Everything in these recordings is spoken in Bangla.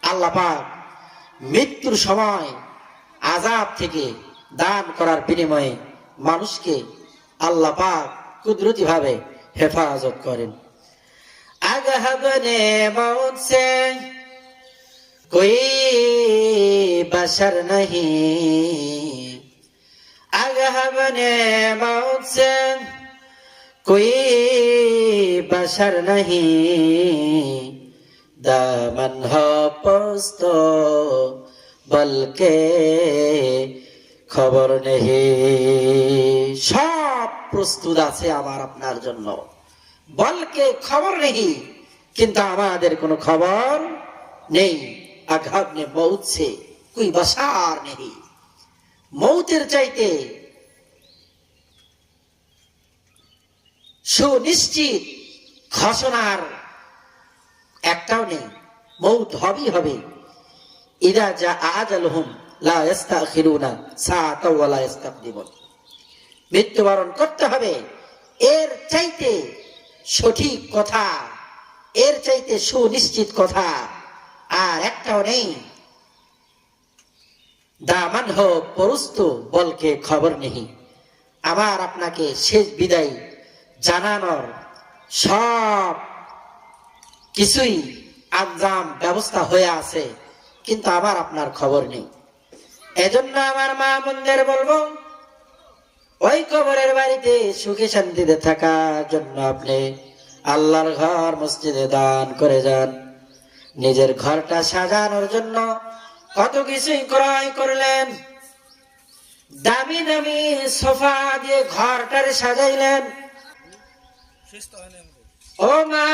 আল্লাহ পাক মৃত্যুর সময় আযাব থেকে দান করার বিনিময়ে মানুষকে আল্লাহ পাক কুদরতি ভাবে হেফাজত করেন। আগে হাবনে মৌত সে कोई बशर नहीं, अगहब ने मौत से कोई बशर नहीं, दामन हो पोस्तो बल्कि খবর নেই। সব প্রস্তুত আছে আমার আপনার জন্য, বলকে খবর নেই, কিন্তু আমাদের কোনো খবর নেই। আঘাব নে মৌত সে কোই বসার নেই, মৌতের চাইতে সুনিশ্চিত ঘোষণার একটাও নেই। মৌত হবেই হবে। ইদা যা আজালহুম লা ইস্তাখিরুনা সাআতাও ওয়া লা ইস্তাকদিমুন, মৃত্যুবরণ করতে হবে। এর চাইতে সঠিক কথা, এর চাইতে সুনিশ্চিত কথা আর একটাও নেই। দামান হো পরস্তু বলকে খবর নেই। আমার আপনাকে শেষ বিদায় জানানোর সব কিছুই আঞ্জাম ব্যবস্থা হয়ে আছে, কিন্তু আমার আপনার খবর নেই। এজন্য আমার মা বোনদের বলবো, ওই কবরের বাড়িতে সুখে শান্তিতে থাকার জন্য আপনি আল্লাহর ঘর মসজিদে দান করে যান। নিজের ঘরটা সাজানোর জন্য কত কিছুই ক্রয় করলেন, দামি দামি সোফা দিয়ে ঘরটারে সাজাইলেন। ও মা,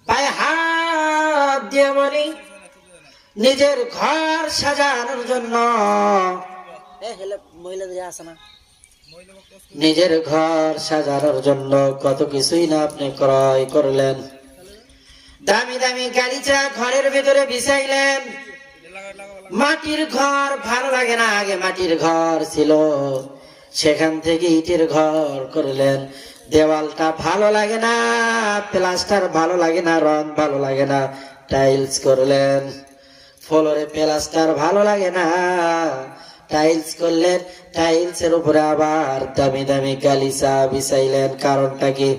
পায়ে হাত দিয়ে বলি, নিজের ঘর সাজানোর জন্য নিজের ঘর সাজানোর জন্য কত কিছুই না আপনি ক্রয় করলেন। দামি দামি গালিচা ঘরের ভেতরে বিছাইলেন। মাটির ঘর ভালো লাগে না, আগে মাটির ঘর ছিল, সেখান থেকে ইটের ঘর করলেন। দেওয়ালটা ভালো লাগে না, প্লাস্টার ভালো লাগে না, রং ভালো লাগে না, টাইলস করলেন। ফ্লোরে প্লাস্টার ভালো লাগে না, টাইলস করলেন। টাইলসের উপরে আবার দামি দামি গালিচা বিছাইলেন। কারণটা কি?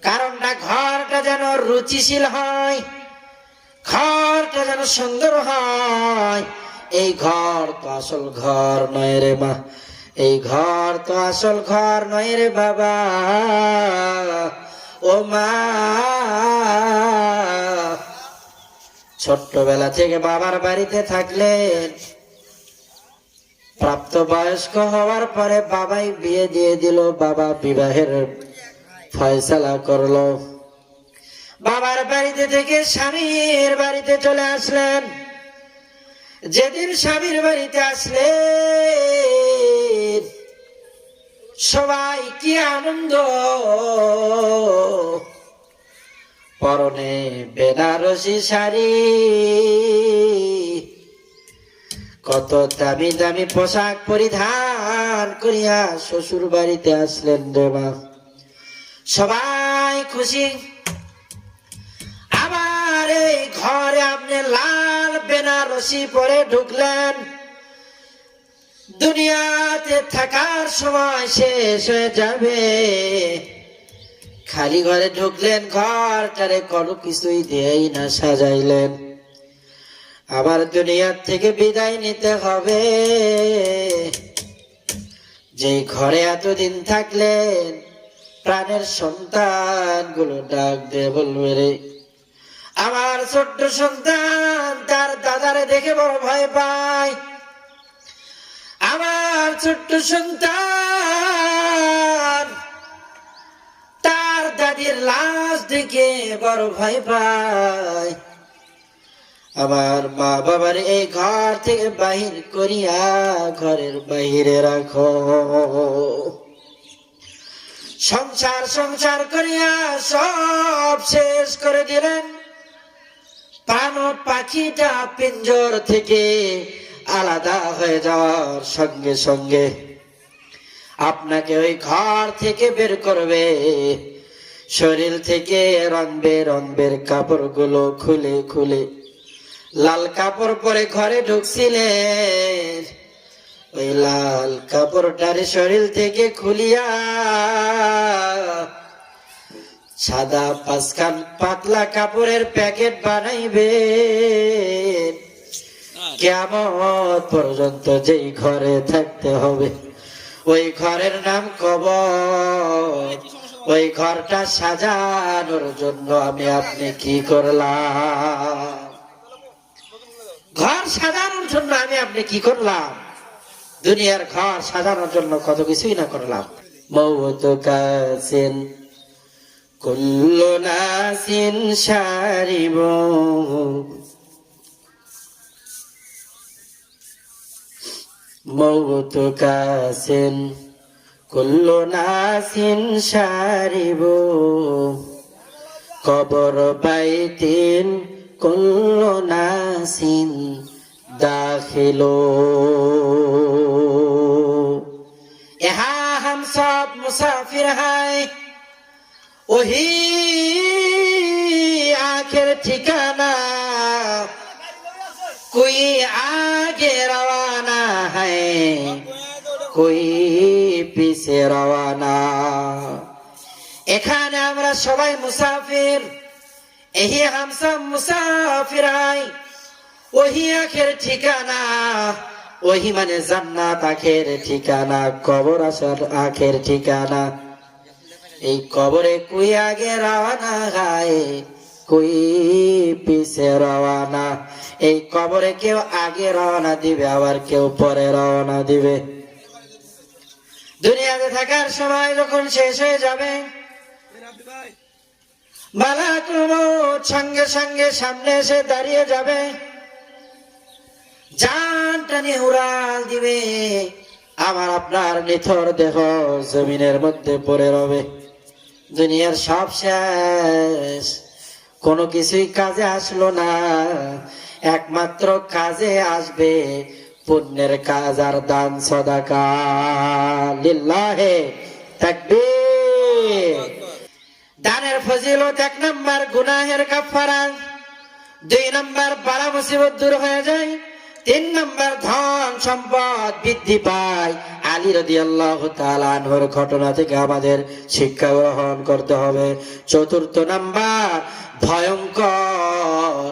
কারণটা ঘরটা যেন রুচিশীল হয়, ঘরটা যেন সুন্দর হয়। এই ঘর তো আসল ঘর নয় রে মা, এই ঘর তো আসল ঘর নয় রে বাবা। ও মা, ছোট্টবেলা থেকে বাবার বাড়িতে থাকলেন, প্রাপ্ত বয়স্ক হওয়ার পরে বাবাই বিয়ে দিয়ে দিল, বাবা বিবাহের ফয়সালা করলো। বাবার বাড়িতে থেকে স্বামীর বাড়িতে চলে আসলেন। যেদিন স্বামীর বাড়িতে আসলেন, সবাই কি আনন্দ, পরনে বেনারসি শাড়ি, কত দামি দামি পোশাক পরিধান করিয়া শ্বশুর বাড়িতে আসলেন রে মা। সবাই খুশি। আবার এই ঘরে আপনি লাল বেনারসি পরে ঢুকলেন। দুনিয়াতে থাকার সময় শেষ হয়ে যাবে, খালি ঘরে ঢুকলেন, ঘরটারে কোনো কিছুই দেই না সাজাইলেন। আবার দুনিয়ার থেকে বিদায় নিতে হবে। যে ঘরে এতদিন থাকলেন, প্রাণের সন্তান গুলো ডাক দিয়ে বলবে, রে আমার ছোট্ট সন্তান তার দাদারে দেখে বড় ভয় পায়, আমার ছোট্ট সন্তান তার দাদির লাশ দেখে বড় ভয় পায়। আমার মা বাবার এই ঘর থেকে বাহির করিয়া ঘরের বাহিরে রাখো। সংসার সংসার করিয়া সব শেষ করে দিলেন। প্রাণ পাখিটা পিঞ্জর থেকে আলাদা হয়ে যাওয়ার সঙ্গে সঙ্গে আপনাকে ওই ঘর থেকে বের করবে। শরীর থেকে রং বেরঙের কাপড়গুলো খুলে খুলে লাল কাপড় পরে ঘরে ঢুকছিলেন। ওই লাল কাপড়টার শরীর থেকে খুলিয়া সাদা পাঁচখান পাতলা কাপড়ের প্যাকেট বানাইবে। কিয়ামত পর্যন্ত যেই ঘরে থাকতে হবে ওই ঘরের নাম কবর। ওই ঘরটা সাজানোর জন্য আমি আপনি কি করলাম? ঘর সাজানোর জন্য আমি আপনি কি করলাম? দুনিয়ার ঘর সাজানোর জন্য কত কিছুই না করলাম। মৌত কাসিন কুল্লু নাসিন শারিব, মৌত কাসিন কুল্লু নাসিন শারিব, কবর বাইতিন কুল্লু নাসিন दाखिलो। यहाँ हम सब मुसाफिर हैं, वही आखिर ठिकाना। कोई आगे रवाना है, कोई पीछे रवाना। এখানে আমরা সবাই মুসাফির, यही हम सब मुसाफिर हैं, वही आखिर ठिकाना। वही माने জান্নাত आखिर ठिकाना, কবর আসার आखिर ठिकाना। এই কবরে কুই আগে রওনা হয়, কুই পিছে রওনা। এই কবরে কেউ আগে রওনা দিবে, আবার কেউ পরে রওনা দিবে। দুনিয়াতে থাকার সময় যখন শেষ হয়ে যাবে, মালাকুল মউত সঙ্গে সঙ্গে সামনে এসে দাঁড়িয়ে যাবে, জান টানে উড়াল দিবে। আমার আপনার নিথর দেহ জমিনের মধ্যে পড়ে রবে। দুনিয়ার সব শেষ, কোনো কিছুই কাজে আসলো না। একমাত্র কাজে আসবে পুণ্যের কাজ আর দান সদাকা। লিল্লাহে তাকবীর। দানের ফজিলত 1 নম্বর গুনাহের কাফারা, 2 নম্বর বালা মুসিবত দূর হয়ে যায়, 3 নম্বর ধন সম্পদ বৃদ্ধি পায়। আলী রাদিয়াল্লাহু তাআলা আনহুর ঘটনা থেকে আমাদের শিক্ষা গ্রহণ করতে হবে। 4th নাম্বার, ভয়ঙ্কর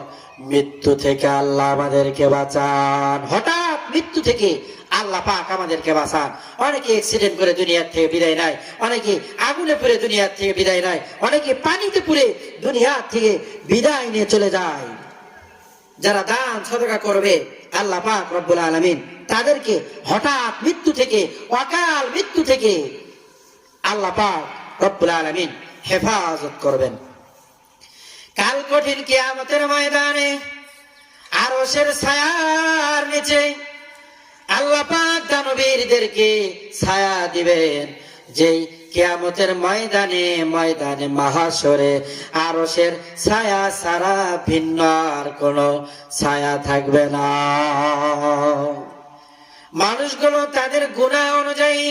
মৃত্যু থেকে আল্লাহ আমাদেরকে বাঁচান। হঠাৎ মৃত্যু থেকে আল্লাহ পাক আমাদেরকে বাঁচান। অনেকে অ্যাক্সিডেন্ট করে দুনিয়ার থেকে বিদায় নেয়, অনেকে আগুনে পুড়ে দুনিয়ার থেকে বিদায় নেয়, অনেকে পানিতে পুড়ে দুনিয়ার থেকে বিদায় নিয়ে চলে যায়। যারা দান সদকা করবে আল্লাহ পাক রব্বুল আলামিন তাদেরকে হঠাৎ মৃত্যু থেকে, অকাল মৃত্যু থেকে আল্লাহ পাক রব্বুল আলামিন হেফাজত করবেন। কাল কঠিন কিয়ামতের ময়দানে আরশের ছায়ার নিচে আল্লাহ পাক দানবীরদেরকে ছায়া দিবেন। যেই কিয়ামতের ময়দানে, ময়দানে মাহশরে আরশের ছায়া ছাড়া ভিন্ন আর কোনো ছায়া থাকবে না। মানুষগুলো তাদের গুনাহ অনুযায়ী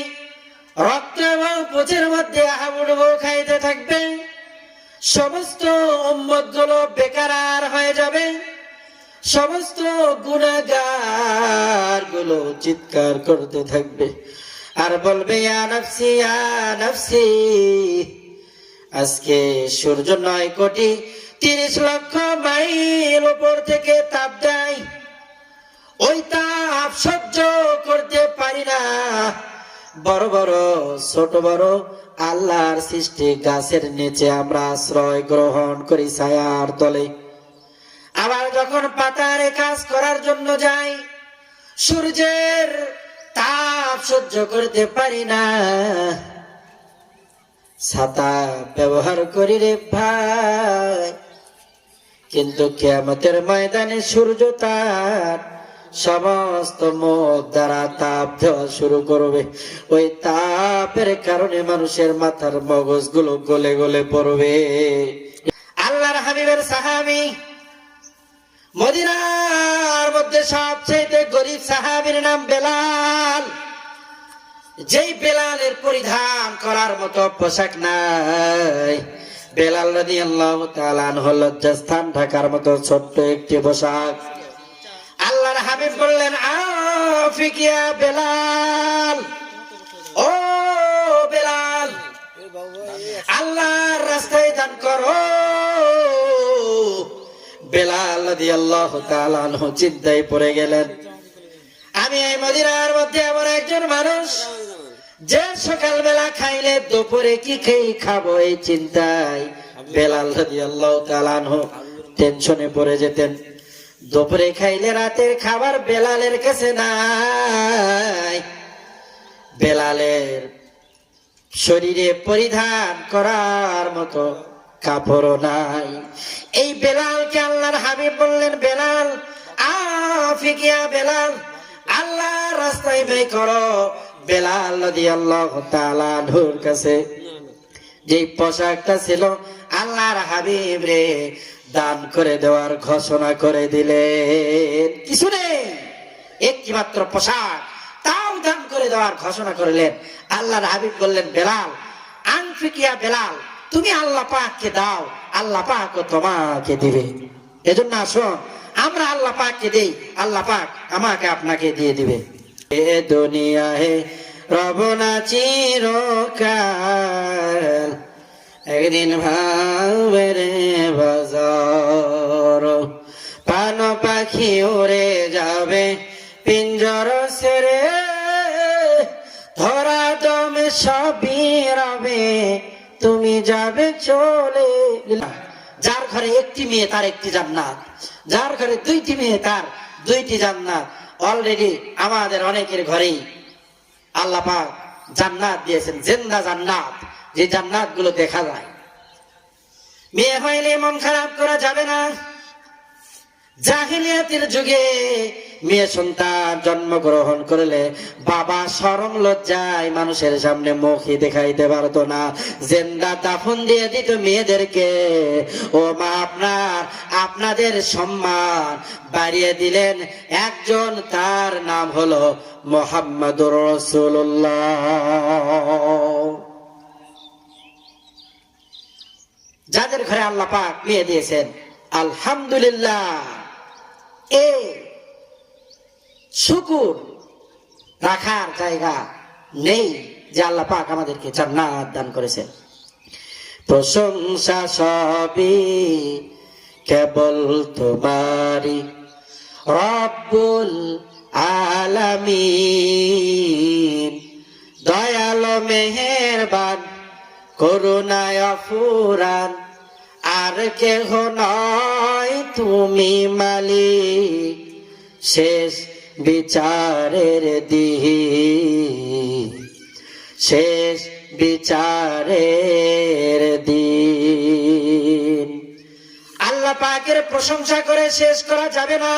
রক্ত এবং পুঁজের মধ্যে আহাবুডুবু খাইতে থাকবে। সমস্ত উম্মত গুলো বেকার হয়ে যাবে। সমস্ত গুনাহগার গুলো চিৎকার করতে থাকবে আর বলবে, ইয়া নাফসি ইয়া নাফসি। আজকে সূর্য 9,30,00,000 মাইল উপর থেকে তাপ দেয়, ওই তাপ সহ্য করতে পারি না। বড় বড় ছোট বড় আল্লাহর সৃষ্টি গাছের নিচে আমরা আশ্রয় গ্রহণ করি ছায়ার তলে। আবার যখন পাতারে কাজ করার জন্য যাই, সূর্যের তাপ সহ্য করতে পারি না, ছাতা ব্যবহার করি রে ভাই। কিন্তু কিয়ামতের ময়দানে সূর্য তার সমস্ত মুখ দ্বারা তাপ দেওয়া শুরু করবে। ওই তাপের কারণে মানুষের মাথার মগজগুলো গলে গলে পড়বে। আল্লাহর হাবিবের সাহাবী, মদিনার মধ্যে সবচেয়ে গরিব সাহাবীর নাম বেলাল। যেই বেলালের পরিধান করার মতো পোশাক নাই, বেলাল রাদিয়াল্লাহু তাআলা আনহু লজ্জাস্থান ঢাকার মতো ছোট্ট একটি পোশাক। আল্লাহর হাবিব বললেন, আফিক ইয়া বেলাল, ও বেলাল, আল্লাহর রাস্তায় দান করো। বেলাল রাদিয়াল্লাহু তাআলা আনহু চিন্তায় পড়ে গেলেন, আমি এই মদিনার মধ্যে এমন একজন মানুষ যে সকালবেলা খাইলে দুপুরে কি খেয়ে খাবো এই চিন্তায় বেলাল রাদিয়াল্লাহু তাআলা আনহু টেনশনে পড়ে যেতেন। দুপুরে খাইলে রাতের খাবার বেলালের কাছে নাই, বেলালের শরীরে পরিধান করার মতো কাপড়ও নাই। এই বেলালকে আল্লাহর হাবিব বললেন, বেলাল, আফিক ইয়া বেলাল, আল্লাহর রাস্তায় ব্যয় করো। বেলাল রাদিয়াল্লাহু তাআলা আনহুর কাছে যে পোশাকটা ছিল আল্লাহর হাবিব রে দান করে দেওয়ার ঘোষণা করে দিলেন। কিছু নেই, একটি মাত্র পোশাক, তাও দান করে দেওয়ার ঘোষণা করলেন। আল্লাহর হাবিব বললেন, বেলাল, আনফিক ইয়া বেলাল, তুমি আল্লাহ পাককে দাও, আল্লাহ পাকও তোমাকে দিবে। এজন্য আসো আমরা আল্লাহ পাককে দেই, আল্লাহ পাক আমাকে আপনাকে দিয়ে দিবে। এ দুনিয়ায় রব না চিরকাল, একদিন ভাবে রে বাজার, পান পাখি উড়ে যাবে পিঞ্জর ছেড়ে, ধরা দমে সবই রবে, তুমি যাবে চলে। যার ঘরে একটি মেয়ে তার একটি জান্নাত, যার ঘরে দুইটি মেয়ে তার দুইটি জান্নাত। অলরেডি আমাদের অনেকের ঘরেই আল্লাহ পাক জান্নাত দিয়েছেন, জিন্দা জান্নাত, যে জান্নাত গুলো দেখা যায়। মেয়ে হইলে মন খারাপ করা যাবে না। জাহিলিয়াতের যুগে মেয়ে সন্তান জন্মগ্রহণ করলে বাবা শরম লজ্জায় মানুষের সামনে মুখই দেখাইতে পারতো না, জিন্দা দাফন দিয়ে দিত মেয়েদেরকে। ও মা, আপনাদের সম্মান বাড়িয়ে দিলেন একজন, তার নাম হলো মুহাম্মাদুর রাসূলুল্লাহ। যাদের ঘরে আল্লাহ পাক মেয়ে দিয়েছেন, আলহামদুলিল্লাহ, এ শুকর রাখার জায়গা নেই যে আল্লাহ পাক আমাদেরকে জান্নাত দান করেছেন। প্রশংসা সবই কেবল তোমারই, রব্বুল আলামিন, দয়ালো মেহেরবান, করুণায় অফুরান, আর কেহ নয় তুমি মালিক, শেষ বিচারের দিন, শেষ বিচারের দিন। আল্লাহ পাকের প্রশংসা করে শেষ করা যাবে না।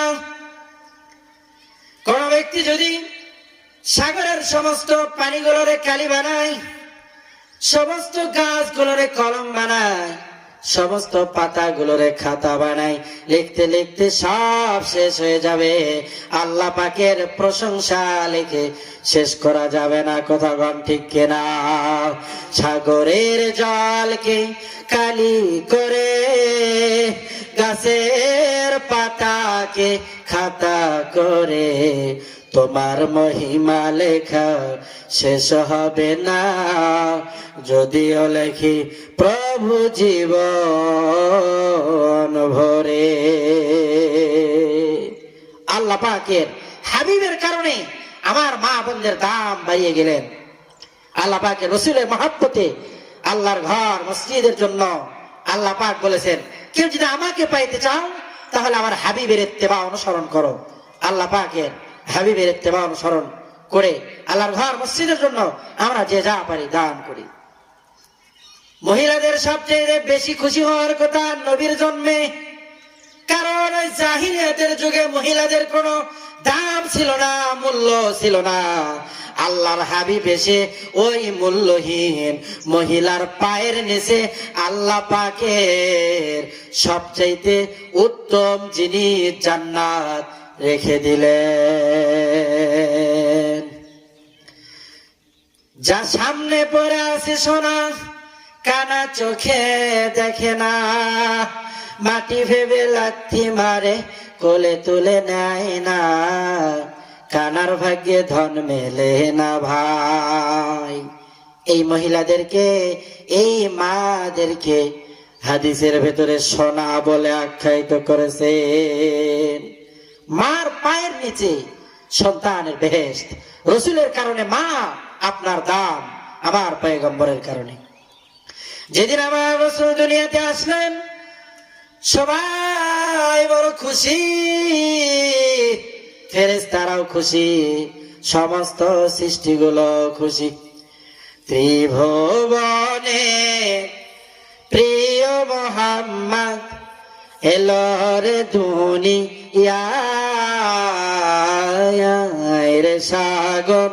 কোন ব্যক্তি যদি সাগরের সমস্ত পানিগুলোরে কালি বানায়, সমস্ত গাছগুলোরে কলম বানায়, সমস্ত পাতাগুলোরে খাতা বানায়, লিখতে লিখতে সব শেষ হয়ে যাবে, আল্লাহ পাকের প্রশংসা লিখে শেষ করা যাবে না। কথা গণ ঠিক কিনা? সাগরের জলকে কালি করে, গাছের পাতাকে খাতা করে, তোমার মহিমা লেখা শেষ হবে না, যদিও লেখি প্রভু জীবন ভরে। আল্লাহ পাকের হাবিবের কারণে আমার মা বোনদের দাম বাড়িয়ে গেলেন। আল্লাহ পাকের রসুলের মহব্বতে আল্লাহর ঘর মসজিদের জন্য আল্লাহ পাক বলেছেন, কেউ যদি আমাকে পাইতে চাও তাহলে আমার হাবিবের ইত্তেবা অনুসরণ করো। আল্লাহ পাকের হাবিবের ইত্তেবা অনুসরণ করে আল্লাহর ঘর মসজিদের জন্য আমরা যে যা পারি দান করি। মহিলাদের সবচেয়ে বেশি খুশি হওয়ার কথা নবীর জন্মে, কারণ ওই জাহিলিয়াতের যুগে মহিলাদের কোনো দাম ছিল না, মূল্য ছিল না। আল্লাহর হাবিব এসে ওই মূল্যহীন মহিলার পায়ের নিচে আল্লাহ পাকের সবচাইতে উত্তম জিনিস জান্নাত রেখে দিলেন। যা সামনে পড়ে আছে সোনা, কানা চোখে দেখে না, মাটি ভেবে লাথি মারে কোলে তুলে নেয় না, কানার ভাগ্যে ধন মেলে না ভাই। এই মহিলাদেরকে, এই মাদেরকে হাদিসের ভেতরে সোনা বলে আখ্যায়িত করেছেন। মার পায়ের নিচে সন্তানের বেহেশত। রসুলের কারণে মা আপনার দাম, আমার পয়গম্বরের কারণে। যেদিন আমার রসুল দুনিয়াতে আসলেন সবাই বড় খুশি, ফেরেশতারাও খুশি, সমস্ত সৃষ্টিগুলো খুশি। ত্রিভুবনে প্রিয় মোহাম্মদ এলো রে দুনিয়ায় রে, সাগর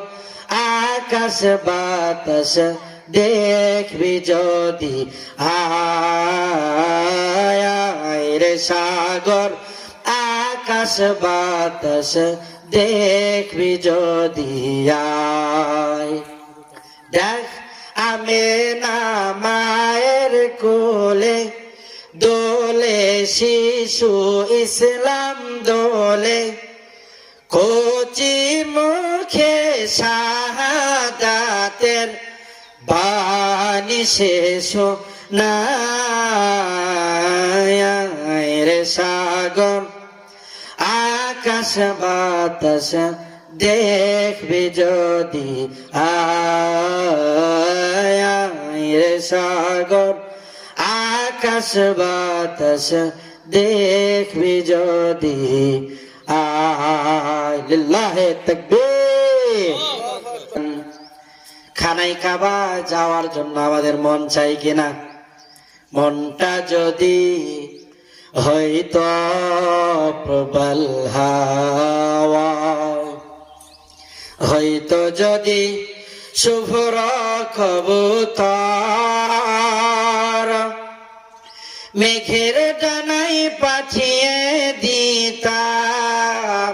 আকাশ বাতাস দেখবি যদি আয় রে, সাগর আকাশ বাতাস দেখবি যদি আয়। দেখ আমেনা মায়ের কোলে দোলে শিশু ইসলাম দোলে, কচি মুখে শাহাদাতের বাণী শেষ নাই রে, সাগর আকাশ বাতাস দেখবি যদি আয় রে, সাগর আকাশ বাতাস দেখবি যদি আয়। লিল্লাহে তাকবীর। খানাই কাবা যাওয়ার জন্য আমাদের মন চাই কিনা? মনটা যদি হয়তো প্রবল হাওয়া, হয়তো যদি শুভ্র কবুতর মেঘের ডানায় পাঠিয়ে দিতাম,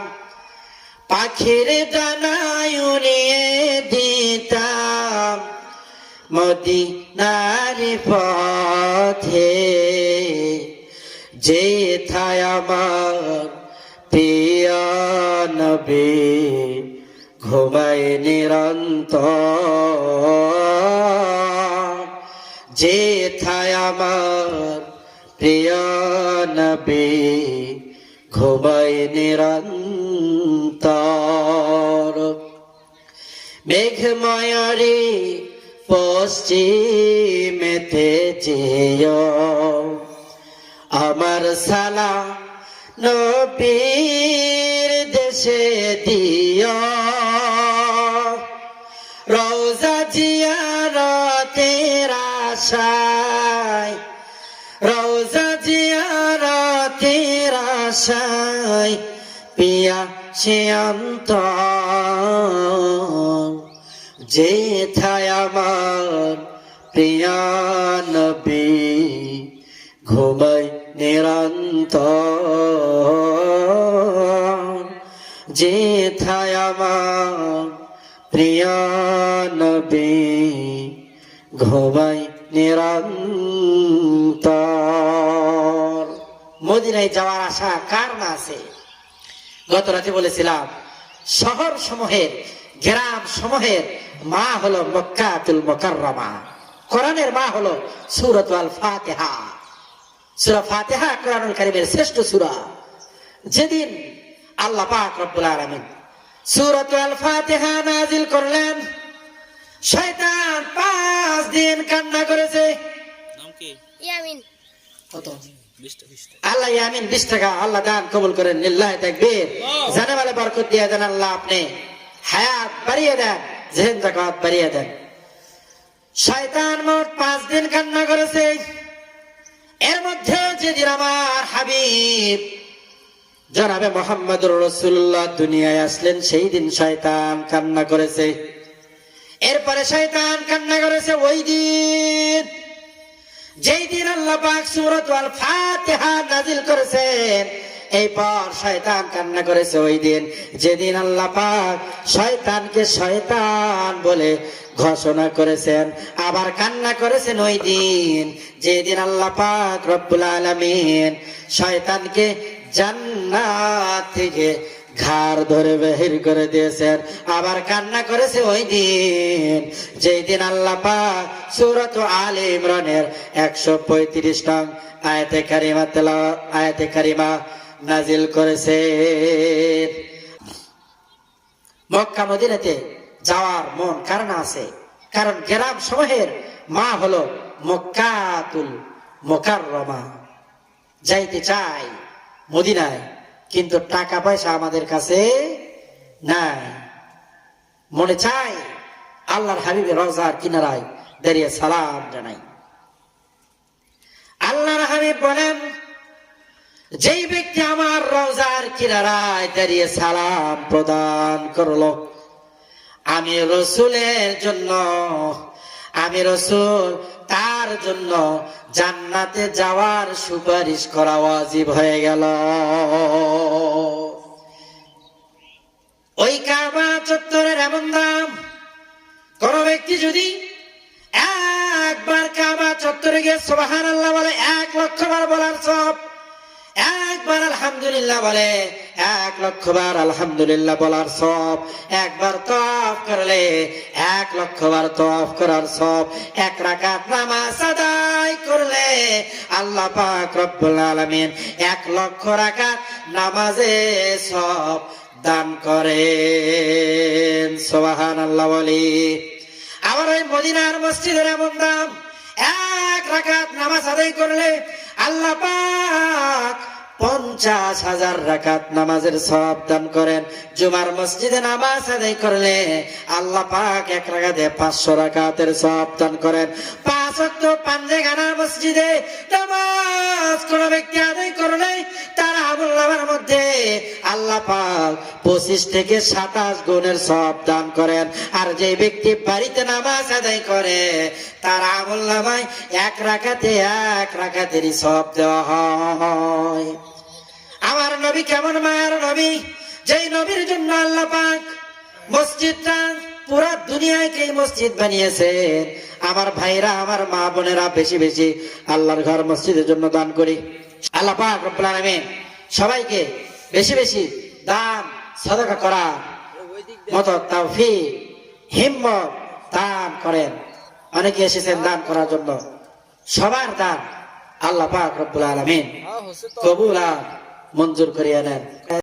পাখির ডানায় উড়িয়ে দিতাম, মদিনার পথে যেথায় আমার প্রিয় নবী ঘুমায় নিরন্তর, যেথায় আমার প্রিয় নবী ঘুমায় নিরন্তর। মেঘময়ূরী পশ্চিমেতে যেও আমার সালাম নবীর দেশে দিও, রওজা জিয়ারতের আশায়, রওজা জিয়ারতের আশায় পিয়া সে অন্তর, যেথায় আমার প্রিয় নবী ঘুমায় নিরন্তর, যেথায় আমার প্রিয় নবী ঘুমায় নিরন্তর। মদিনায় যাওয়ার আশা কার না আছে? গত রাতে বলেছিলাম শহর সমূহের, গ্রাম সমূহের মা হলো মক্কাতুল মুকাররমা। কোরআনের মা হলো সূরাতুল ফাতিহা। সূরা ফাতিহা কোরআনুল কারীমের শ্রেষ্ঠ সূরা। যেদিন আল্লাহ পাক রব্বুল আলামিন সূরাতুল ফাতিহা নাযিল করলেন, শয়তান 5 দিন কান্না করেছে। নাম কি? ইয়ামিন। কত? 20 টাকা। আল্লাহ ইয়ামিন 20 টাকা আল্লাহ দান কবুল করেন। লিল্লাহি তাকবীর। জানে বলে বরকত দিয়ে দেন আল্লাহ, আপনি হায়াত বাড়িয়ে দেন, জেহেন জাকাত বাড়িয়ে দেন। শয়তান মোট 5 দিন কান্না করেছে। এর মধ্যে যেদিন আমার হাবিব জনাবে মুহাম্মদুর রাসূলুল্লাহ দুনিয়ায় আসলেন, সেই দিন শয়তান কান্না করেছে। এরপরে শয়তান কান্না করেছে ওই দিন, যেই দিন আল্লাহ পাক সূরাতুল ফাতিহা নাযিল করেছেন। এইবার শয়তান কান্না করেছে ওই দিন, যেদিন আল্লাহ পাক শয়তানকে শয়তান বলে ঘোষণা করেছেন, আবার কান্না করেছেন ওই দিন যেদিন আল্লাহ পাক রব্বুল আলামিন শয়তানকে জান্নাত থেকে ঘাড় ধরে বের করে দিয়েছেন। আবার কান্না করেছে ওই দিন যেই দিন আল্লাহ পাক সূরাত আলে ইমরানের 135 নং আয়াতে কারিমা নাজিল করেছে। মক্কা মদিনাতে যাওয়ার মন কারণ আছে, কারণ গ্রাম সমূহের মা হলো মক্কাতুল মুকাররমা। যাইতে চাই মদিনায়, কিন্তু টাকা পয়সা আমাদের কাছে নাই। মনে চাই আল্লাহর হাবিবের রওজার কিনারায় দাঁড়িয়ে সালাম জানাই। আল্লাহর হাবিব বলেন, যেই ব্যক্তি আমার রওজার কিনারায় দাঁড়িয়ে সালাম প্রদান করলো, আমি রসুলের জন্য, আমি রসুল তার জন্য জান্নাতে যাওয়ার সুপারিশ করা ওয়াজিব হয়ে গেল। ওই কাবা চত্বরের এমন দাম, কোন ব্যক্তি যদি একবার কাবা চত্বরে গিয়ে সুবহানাল্লাহ বলে 1 লক্ষ বার বলার সব, একবার আলহামদুলিল্লাহ বলে 1 লক্ষ বার আলহামদুলিল্লাহ বলার সব, একবার তওয়াফ করলে 1 লক্ষ বার তওয়াফ করার সব, 1 রাকাত নামাজ আদায় করলে আল্লাহ পাক রব্বুল আলামিন 1 লক্ষ রাকাত নামাজে সব দান করেন। সুবহানাল্লাহ বলি। আবার ওই মদিনার মসজিদের এমন দাম, 1 রাকাত নামাজ আদায় করলে আল্লাহ পাক 50,000 রাকাত নামাজের সওয়াব দান করেন। জুমার মসজিদে নামাজ আদায় করলে আল্লাহ পাক 1 রাকাতে 500 রাকাতের সওয়াব দান করেন। 5 ওয়াক্ত পাঞ্জেখানা মসজিদে নামাজ কোন ব্যক্তি আদায় করলে তার আমলনামার মধ্যে আল্লাহ পাক 25 থেকে 27 গুণের সওয়াব দান করেন। আর যে ব্যক্তি বাড়িতে নামাজ আদায় করে তার আমলনামায় 1 রাকাতেরই সওয়াব দেওয়া হয়। আমার নবী কেমন মায়ার নবী, যেই নবীর জন্য আল্লাহ পাক মসজিদটা পুরা দুনিয়াকে মসজিদ বানিয়েছেন। আমার ভাইরা, আমার মা বোনেরা, বেশি বেশি আল্লাহর ঘর মসজিদের জন্য দান করি। আল্লাহ পাক রব্বুল আলামিন সবাইকে বেশি বেশি দান সাদাকা করা মত তৌফিক হিম্মত দান করেন। অনেকে এসেছেন দান করার জন্য, সবার দান আল্লাহ পাক রব্বুল আলামিন কবুল আর মঞ্জুর করিয়া নেন।